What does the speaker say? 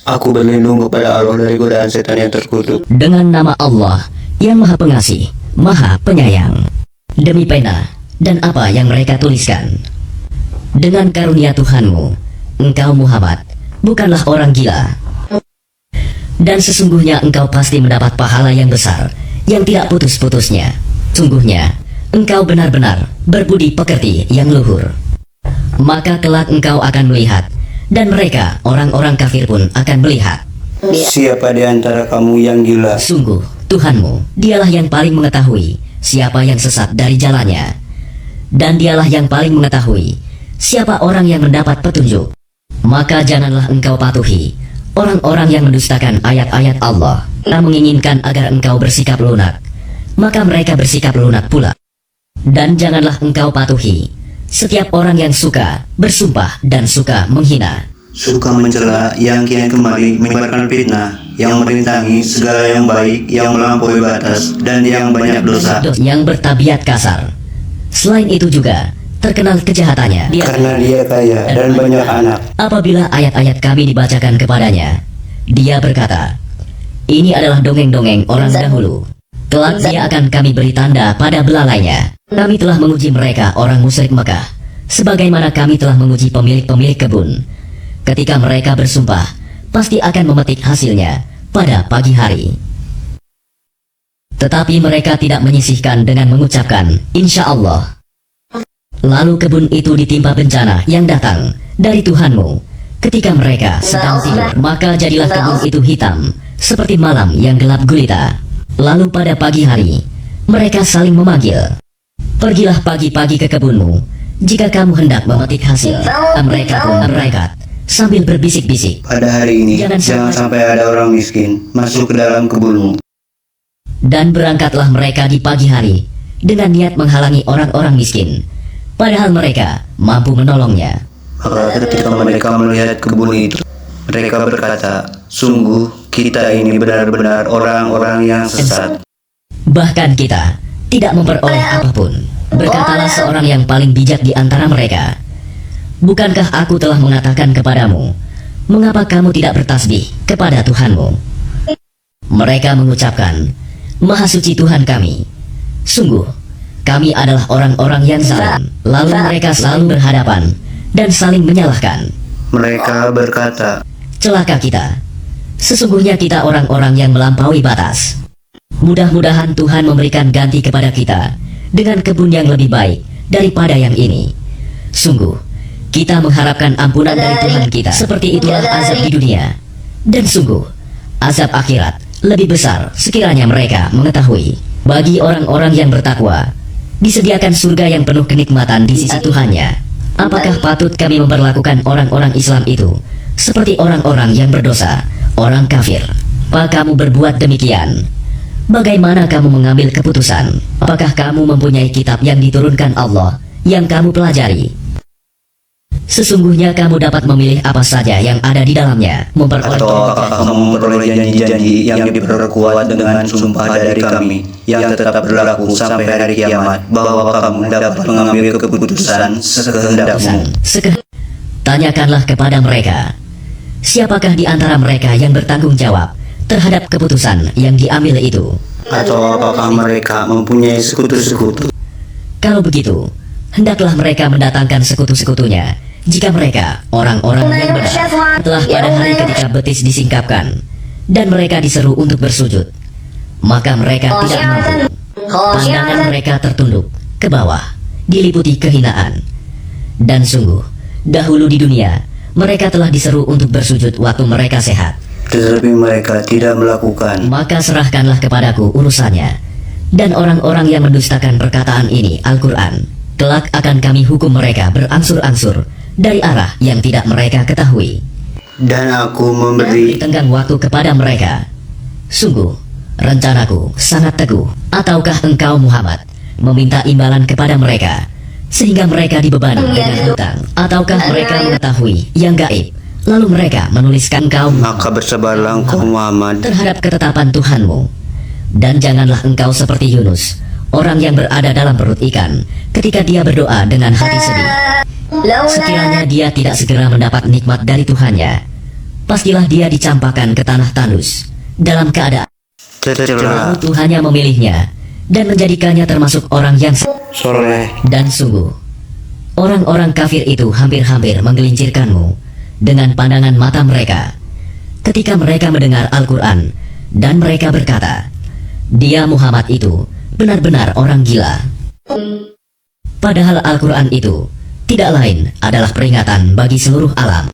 Aku berlindung kepada Allah dari godaan setan yang terkutuk. Dengan nama Allah yang Maha Pengasih, Maha Penyayang. Demi pena dan apa yang mereka tuliskan. Dengan karunia Tuhanmu, engkau Muhammad bukanlah orang gila. Dan sesungguhnya engkau pasti mendapat pahala yang besar, yang tidak putus-putusnya. Sungguhnya, engkau benar-benar berbudi pekerti yang luhur. Maka kelak engkau akan melihat, dan mereka, orang-orang kafir pun akan melihat. Siapa di antara kamu yang gila? Sungguh, Tuhanmu, dialah yang paling mengetahui siapa yang sesat dari jalannya. Dan dialah yang paling mengetahui siapa orang yang mendapat petunjuk. Maka janganlah engkau patuhi orang-orang yang mendustakan ayat-ayat Allah. Dan menginginkan agar engkau bersikap lunak, maka mereka bersikap lunak pula. Dan janganlah engkau patuhi setiap orang yang suka bersumpah dan suka menghina, Suka mencela, yang kian kemari menyebarkan fitnah, yang merintangi segala yang baik, yang melampaui batas, dan yang banyak dosa. yang bertabiat kasar. Selain itu juga terkenal kejahatannya. Karena dia kaya dan banyak anak. Apabila ayat-ayat kami dibacakan kepadanya, dia berkata, ini adalah dongeng-dongeng orang dahulu. Kelak dia akan kami beri tanda pada belalainya. Kami telah menguji mereka orang musyrik Mekah, sebagaimana kami telah menguji pemilik-pemilik kebun. Ketika mereka bersumpah, pasti akan memetik hasilnya pada pagi hari. Tetapi mereka tidak menyisihkan dengan mengucapkan, Insya Allah. Lalu kebun itu ditimpa bencana yang datang dari Tuhanmu. Ketika mereka sedang tidur, maka jadilah kebun itu hitam, seperti malam yang gelap gulita. Lalu pada pagi hari, mereka saling memanggil, pergilah pagi-pagi ke kebunmu, jika kamu hendak memetik hasil. Mereka pun berangkat, sambil berbisik-bisik, Pada hari ini, jangan sampai ada orang miskin masuk ke dalam kebunmu. dan berangkatlah mereka di pagi hari, dengan niat menghalangi orang-orang miskin, padahal mereka mampu menolongnya. Maka ketika mereka melihat kebun itu, mereka berkata, sungguh kita ini benar-benar orang-orang yang sesat. Bahkan kita tidak memperoleh apapun. Berkatalah seorang yang paling bijak di antara mereka, bukankah aku telah mengatakan kepadamu, mengapa kamu tidak bertasbih kepada Tuhanmu? Mereka mengucapkan, Maha suci Tuhan kami. Sungguh, kami adalah orang-orang yang zalim. Lalu mereka selalu berhadapan dan saling menyalahkan. Mereka berkata, Celaka kita. Sesungguhnya kita orang-orang yang melampaui batas. Mudah-mudahan Tuhan memberikan ganti kepada kita dengan kebun yang lebih baik daripada yang ini. Sungguh, kita mengharapkan ampunan dari Tuhan kita. Seperti itulah azab di dunia. Dan sungguh, azab akhirat lebih besar sekiranya mereka mengetahui. Bagi orang-orang yang bertakwa, disediakan surga yang penuh kenikmatan di sisi Tuhannya. Apakah patut kami memperlakukan orang-orang Islam itu seperti orang-orang yang berdosa, orang kafir? Apakah kamu berbuat demikian? Bagaimana kamu mengambil keputusan? Apakah kamu mempunyai kitab yang diturunkan Allah yang kamu pelajari? Sesungguhnya kamu dapat memilih apa saja yang ada di dalamnya. atau apakah kamu memperoleh janji-janji yang diperkuat dengan sumpah dari kami, yang tetap berlaku sampai hari kiamat, bahwa kamu dapat mengambil keputusan sekehendakmu. Tanyakanlah kepada mereka, siapakah di antara mereka yang bertanggung jawab terhadap keputusan yang diambil itu? Atau apakah mereka mempunyai sekutu-sekutu? Kalau begitu, hendaklah mereka mendatangkan sekutu-sekutunya. Jika mereka orang-orang yang benar, telah pada hari ketika betis disingkapkan dan mereka diseru untuk bersujud, maka mereka tidak mampu. Pandangan mereka tertunduk ke bawah, diliputi kehinaan. Dan sungguh, dahulu di dunia, mereka telah diseru untuk bersujud waktu mereka sehat. Tetapi mereka tidak melakukan. Maka serahkanlah kepadaku urusannya. Dan orang-orang yang mendustakan perkataan ini, Al-Quran, kelak akan kami hukum mereka berangsur-angsur dari arah yang tidak mereka ketahui. Dan aku memberi Tenggang waktu kepada mereka. Sungguh, rencanaku sangat teguh. Ataukah engkau Muhammad meminta imbalan kepada mereka sehingga mereka dibebani dengan hutang? Ataukah mereka mengetahui yang gaib lalu mereka menuliskan engkau maka bersabarlah engkau Muhammad terhadap ketetapan Tuhanmu. Dan janganlah engkau seperti Yunus, orang yang berada dalam perut ikan ketika dia berdoa dengan hati sedih. Sekiranya dia tidak segera mendapat nikmat dari Tuhannya, pastilah dia dicampakkan ke tanah tandus dalam keadaan tercela, Tuhannya memilihnya dan menjadikannya termasuk orang yang soleh, dan sungguh. Orang-orang kafir itu hampir-hampir menggelincirkanmu dengan pandangan mata mereka ketika mereka mendengar Al-Quran dan mereka berkata, dia Muhammad itu benar-benar orang gila. Padahal Al-Quran itu tidak lain adalah peringatan bagi seluruh alam.